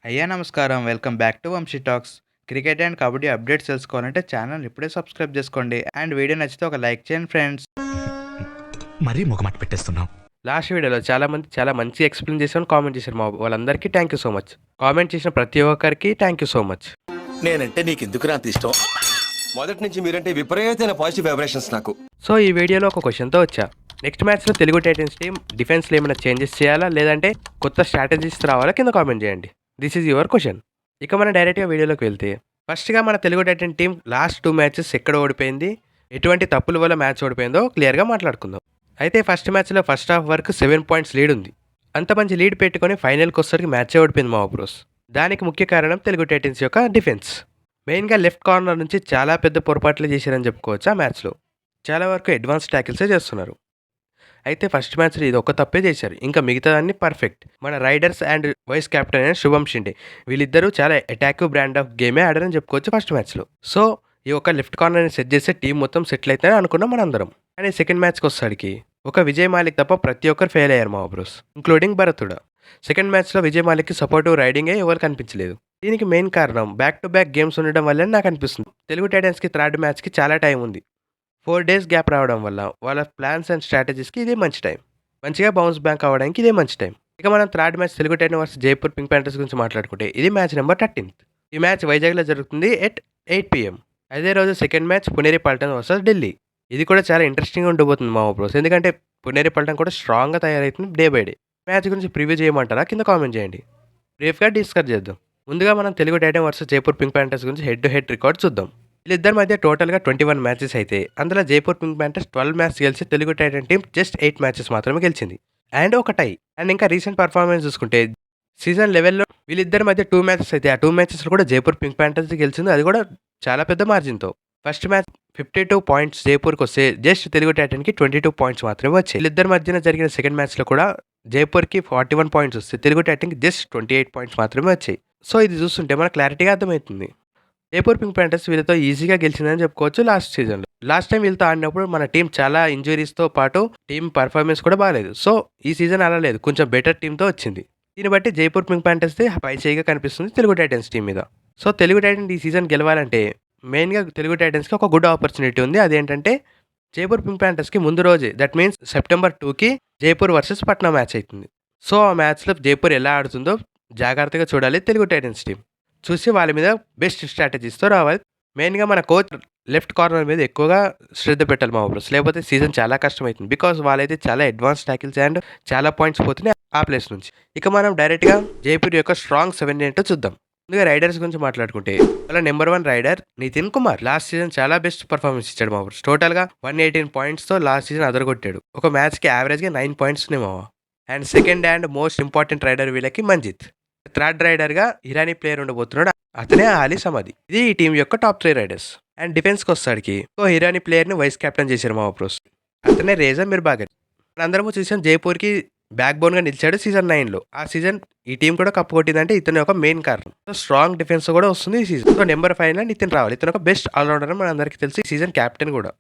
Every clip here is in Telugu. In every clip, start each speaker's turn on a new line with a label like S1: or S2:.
S1: అయ్యా నమస్కారం. Welcome back to Vamshi talks. Cricket and kabaddi updates తెలుసుకోవాలంటే ఛానల్ ఇప్పుడే సబ్స్క్రైబ్ చేసుకోండి. అండ్ వీడియో నచ్చితే ఒక లైక్ చేయండి ఫ్రెండ్స్.
S2: మరీ మొగమాట పెట్టేస్తున్నావు.
S3: లాస్ట్ వీడియోలో చాలామంది చాలా మంచి ఎక్స్ప్లెయిన్ చేశాను, కామెంట్ చేశారు. మా వాళ్ళందరికీ thank you so much. Comment చేసిన ప్రతి ఒక్కరికి థ్యాంక్ యూ సో మచ్.
S4: నేనంటే నీకెందుకురా అంత ఇష్టం? మొదటి నుంచి మీరంటే విపరీతమైన పాజిటివ్ వైబ్రేషన్స్ నాకు.
S3: సో ఈ వీడియోలో ఒక క్వశ్చన్తో వచ్చా. నెక్స్ట్ మ్యాచ్లో తెలుగు టైటన్స్ టీం డిఫెన్స్లో ఏమైనా చేంజెస్ చేయాలా, లేదంటే కొత్త స్ట్రాటజీస్ రావాలా, కింద కామెంట్ చేయండి. This is your question. ఇక మనం డైరెక్ట్గా వీడియోలోకి వెళ్తే, ఫస్ట్గా మన Telugu Titan team last 2 matches ఎక్కడ ఓడిపోయింది, ఎటువంటి తప్పుల వల్ల మ్యాచ్ ఓడిపోయిందో క్లియర్గా మాట్లాడుకుందాం. అయితే ఫస్ట్ మ్యాచ్లో ఫస్ట్ హాఫ్ వరకు 7 పాయింట్స్ లీడ్ ఉంది. అంత మంచి లీడ్ పెట్టుకొని ఫైనల్కి వచ్చేసరికి మ్యాచ్ ఓడిపోయింది మా బ్రోస్. దానికి ముఖ్య కారణం తెలుగు టైటన్స్ యొక్క డిఫెన్స్. మెయిన్గా లెఫ్ట్ కార్నర్ నుంచి చాలా పెద్ద పొరపాట్లు చేశారని చెప్పుకోవచ్చు. ఆ మ్యాచ్లో చాలా వరకు అడ్వాన్స్ ట్యాకిల్సే చేస్తున్నారు. అయితే ఫస్ట్ మ్యాచ్లో ఇది ఒక తప్పే చేశారు, ఇంకా మిగతాదన్నీ పర్ఫెక్ట్. మన రైడర్స్ అండ్ వైస్ కెప్టెన్ అయిన శుభం షిండే వీళ్ళిద్దరూ చాలా అటాకివ్ బ్రాండ్ ఆఫ్ గేమే ఆడారని చెప్పుకోవచ్చు ఫస్ట్ మ్యాచ్లో. సో ఈ ఒక లెఫ్ట్ కార్నర్ని సెట్ చేస్తే టీం మొత్తం సెటిల్ అవుతాయని అనుకున్నాం మనందరం. కానీ సెకండ్ మ్యాచ్కి వచ్చేసరికి ఒక విజయ్ మాలిక్ తప్ప ప్రతి ఒక్కరు ఫెయిల్ అయ్యారు మా బ్రోస్, ఇంక్లూడింగ్ భరతుడ. సెకండ్ మ్యాచ్లో విజయ్ మాలిక్కి సపోర్టివ్ రైడింగే ఎవరు కనిపించలేదు. దీనికి మెయిన్ కారణం బ్యాక్ టు బ్యాక్ గేమ్స్ ఉండడం వల్లనే నాకు అనిపిస్తుంది. తెలుగు టైటన్స్కి థర్డ్ మ్యాచ్కి చాలా టైం ఉంది. 4 days గ్యాప్ రావడం వల్ల వాళ్ళ ప్లాన్స్ అండ్ స్ట్రాటజీస్కి ఇదే మంచి టైం. మంచిగా బౌన్స్ బ్యాక్ అవ్వడానికి ఇదే మంచి టైం. ఇక మనం third match Telugu titans versus Jaipur pink panthers గురించి మాట్లాడుకుంటే ఇది మ్యాచ్ నెంబర్ 13th. ఈ మ్యాచ్ వైజాగ్లో జరుగుతుంది ఎట్ 8 PM. అదే రోజు second match Puneri Paltan versus Delhi. ఇది కూడా చాలా ఇంట్రెస్టింగ్గా ఉండబోతుంది మా బ్రోస్, ఎందుకంటే పునేరి పల్టన్ కూడా స్ట్రాంగ్గా తయారవుతుంది డే బై డే. మ్యాచ్ గురించి ప్రివ్యూ చేయమంటారా, కింద కామెంట్ చేయండి. బ్రీఫ్గా డిస్కస్ చేద్దాం. ముందుగా మనం Telugu titans versus Jaipur pink panthers గురించి హెడ్ టు హెడ్ రికార్డ్ చూద్దాం. వీళ్ళిద్దరి మధ్య టోటల్గా 21 మ్యాచెస్ అయితే అందులో జైపూర్ పింక్ ప్యాంటర్స్ 12 మ్యాచెస్ గెలిచి Telugu Titan team just 8 matches మాత్రమే గెలిచింది అండ్ ఒక టై. అండ్ ఇంకా రీసెంట్ పర్ఫార్మెన్స్ చూసుకుంటే సీజన్ లెవెల్లో వీళ్ళిద్దరి మధ్య 2 మ్యాచెస్ అయితే ఆ 2 మ్యాచెస్లో కూడా జైపూర్ పింక్ ప్యాంటర్స్ గెలిచింది, అది కూడా చాలా పెద్ద మార్జిన్తో. ఫస్ట్ మ్యాచ్ 52 పాయింట్స్ జైపూర్కి వస్తే జస్ట్ తెలుగు టైటన్కి 22 పాయింట్స్ మాత్రమే వచ్చాయి. వీళ్ళిద్దరి మధ్యన జరిగిన సెకండ్ మ్యాచ్లో కూడా జైపూర్కి 41 పాయింట్స్ వస్తే తెలుగు టైటన్కి జస్ట్ 28 పాయింట్స్ మాత్రమే వచ్చాయి. సో ఇది చూస్తుంటే మనకు క్లారిటీగా అర్థమవుతుంది జైపూర్ పింక్ ప్యాంటర్స్ వీళ్ళతో ఈజీగా గెలిచిందని చెప్పుకోవచ్చు లాస్ట్ సీజన్లో. లాస్ట్ టైం వీళ్ళతో ఆడినప్పుడు మన టీం చాలా ఇంజురీస్తో పాటు టీం పర్ఫార్మెన్స్ కూడా బాగాలేదు. సో ఈ సీజన్ అలా లేదు, కొంచెం బెటర్ టీంతో వచ్చింది. దీన్ని బట్టి జైపూర్ పింక్ ప్యాంటర్స్ది పై చేయిగా కనిపిస్తుంది తెలుగు టైటన్స్ టీం మీద. సో తెలుగు టైటన్స్ ఈ సీజన్ గెలవాలంటే మెయిన్గా తెలుగు టైటన్స్కి ఒక గుడ్ ఆపర్చునిటీ ఉంది. అదేంటంటే జైపూర్ పింక్ ప్యాంటర్స్కి ముందు రోజే, దట్ మీన్స్ September 2కి జైపూర్ వర్సెస్ పట్నా మ్యాచ్ అవుతుంది. సో ఆ మ్యాచ్లో జైపూర్ ఎలా ఆడుతుందో జాగ్రత్తగా చూడాలి తెలుగు టైటన్స్ టీం. చూసి వాళ్ళ మీద బెస్ట్ స్ట్రాటజీస్తో రావాలి. మెయిన్గా మన కోచ్ లెఫ్ట్ కార్నర్ మీద ఎక్కువగా శ్రద్ధ పెట్టాలి మా బ్రోస్, లేకపోతే సీజన్ చాలా కష్టమవుతుంది. బికాస్ వాళ్ళైతే చాలా అడ్వాన్స్ ట్యాకిల్స్ అండ్ చాలా పాయింట్స్ పోతున్నాయి ఆ ప్లేస్ నుంచి. ఇక మనం డైరెక్ట్గా జైపూర్ యొక్క స్ట్రాంగ్ 7 ఏంటో చూద్దాం. ముందుగా రైడర్స్ గురించి మాట్లాడుకుంటే వాళ్ళ number 1 raider Nitin Kumar last season చాలా బెస్ట్ పర్ఫార్మెన్స్ ఇచ్చాడు మా బ్రోస్. టోటల్గా 118 పాయింట్స్తో లాస్ట్ సీజన్ అదరగొట్టాడు. ఒక మ్యాచ్కి యావరేజ్గా 9 పాయింట్స్ ఉన్నాయి మావా. And second and most important raider వీళ్ళకి మంజిత్. థర్డ్ రైడర్గా ఇరానీ ప్లేయర్ ఉండబోతున్నాడు, అతనే ఆలీ సమాధి. ఇది ఈ టీం యొక్క టాప్ 3 రైడర్స్. అండ్ డిఫెన్స్కి వస్తాడికి ఒక ఇరానీ ప్లేయర్ని వైస్ కెప్టెన్ చేశారు మా ప్రోస్, అతనే రేజా మిర్బాగర్. అందరము చూసాం జైపూర్కి బ్యాక్ బోన్గా నిలిచాడు సీజన్ 9లో. ఆ సీజన్ ఈ టీం కూడా కప్పు కొట్టిందంటే ఇతను ఒక మెయిన్ కారణం. సో స్ట్రాంగ్ డిఫెన్స్ కూడా వస్తుంది ఈ సీజన్. సో నెంబర్ 5 ఇతను రావాలి. ఇతను ఒక బెస్ట్ ఆల్రౌండర్ అని మన అందరికీ తెలిసి సీజన్ క్యాప్టెన్ కూడా.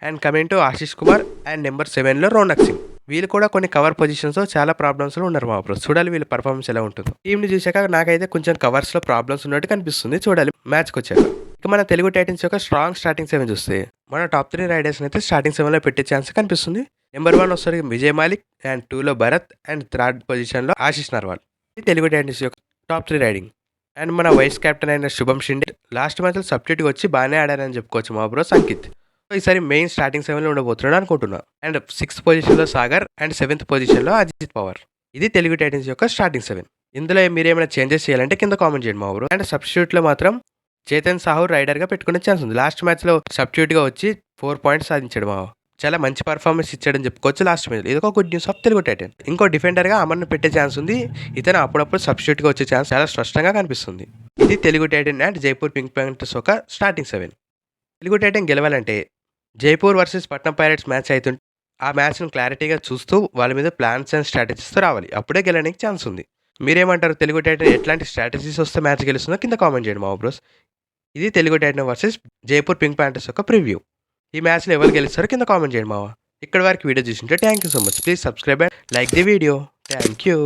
S3: And coming to Ashish Kumar and number 7లో రౌనక్ సింగ్. వీళ్ళు కూడా కొన్ని కవర్ పొజిషన్స్లో చాలా ప్రాబ్లమ్స్లో ఉన్నారు మా బ్రోస్. చూడాలి వీళ్ళ పర్ఫార్మెన్స్ ఎలా ఉంటుందో. టీంని చూసాక నాకైతే కొంచెం కవర్స్లో ప్రాబ్లమ్స్ ఉన్నట్టు కనిపిస్తుంది. చూడాలి మ్యాచ్కి వచ్చాక. ఇక మన తెలుగు టైటన్స్ యొక్క స్ట్రాంగ్ స్టార్టింగ్ 7 చూస్తే మన టాప్ 3 రైడర్స్ని అయితే స్టార్టింగ్ 7లో పెట్టే ఛాన్స్ కనిపిస్తుంది. నెంబర్ 1 వస్తుంది విజయ్ మాలిక్, అండ్ 2లో భరత్, అండ్ థర్డ్ పొజిషన్లో ఆశీష్ నర్వాల్. ఇది తెలుగు టైటన్స్ యొక్క టాప్ 3 రైడింగ్. అండ్ మన వైస్ కెప్టెన్ అయిన శుభం షిండే లాస్ట్ మ్యాచ్లో సబ్స్టిట్యూట్గా వచ్చి బాగానే ఆడారని చెప్పుకోవచ్చు మా బ్రోస్ అంకిత్. ఈసారి మెయిన్ స్టార్టింగ్ 7లో ఉండబోతున్నాడు అనుకుంటున్నా. అండ్ 6th పొజిషన్లో సాగర్, అండ్ 7th పొజిషన్లో అజిత్ పవార్. ఇది తెలుగు టైటన్స్ యొక్క స్టార్టింగ్ 7. ఇందులో మీరు ఏమైనా చేంజెస్ చేయాలంటే కింద కామెంట్ చేయండి మా బ్రో. అండ్ సబ్స్టిట్యూట్లో మాత్రం చేతన్ సాహు రైడర్గా పెట్టుకునే ఛాన్స్ ఉంది. లాస్ట్ మ్యాచ్లో సబ్స్టిట్యూట్గా వచ్చి 4 పాయింట్స్ సాధించాడు మా. చాలా మంచి పర్ఫార్మెన్స్ ఇచ్చాడని చెప్పుకోవచ్చు లాస్ట్ మ్యాచ్లో. ఇది ఒక good news of Telugu Titan. ఇంకో డిఫెండర్గా అమర్ను పెట్టే ఛాన్స్ ఉంది. ఇతను అప్పుడప్పుడు సబ్స్టిట్యూట్గా వచ్చే ఛాన్స్ చాలా స్పష్టంగా కనిపిస్తుంది. ఇది తెలుగు టైటన్ అండ్ జైపూర్ పింక్ ప్యాంటర్స్ ఒక స్టార్టింగ్ 7. తెలుగు టైటన్ గెలవాలంటే జైపూర్ వర్సెస్ పట్నం పైరేట్స్ మ్యాచ్ అవుతుంటే ఆ మ్యాచ్ను క్లారిటీగా చూస్తూ వాళ్ళ మీద ప్లాన్స్ అండ్ స్ట్రాటజీస్తో రావాలి. అప్పుడే గెలడానికి ఛాన్స్ ఉంది. మీరేమంటారు? తెలుగు టైటన్ ఎట్లాంటి స్ట్రాటజీస్ వస్తే మ్యాచ్ గెలుస్తుందో కింద కామెంట్ చేయండి మా బ్రోస్. ఇది Telugu titans versus Jaipur pink ప్యాంటర్స్ యొక్క ప్రివ్యూ. ఈ మ్యాచ్లో ఎవరు గెలుస్తారో కింద కామెంట్ చేయండి మావా. ఇక్కడ వరకు వీడియో చూసింటే thank you so much. Please subscribe and like the video. Thank you.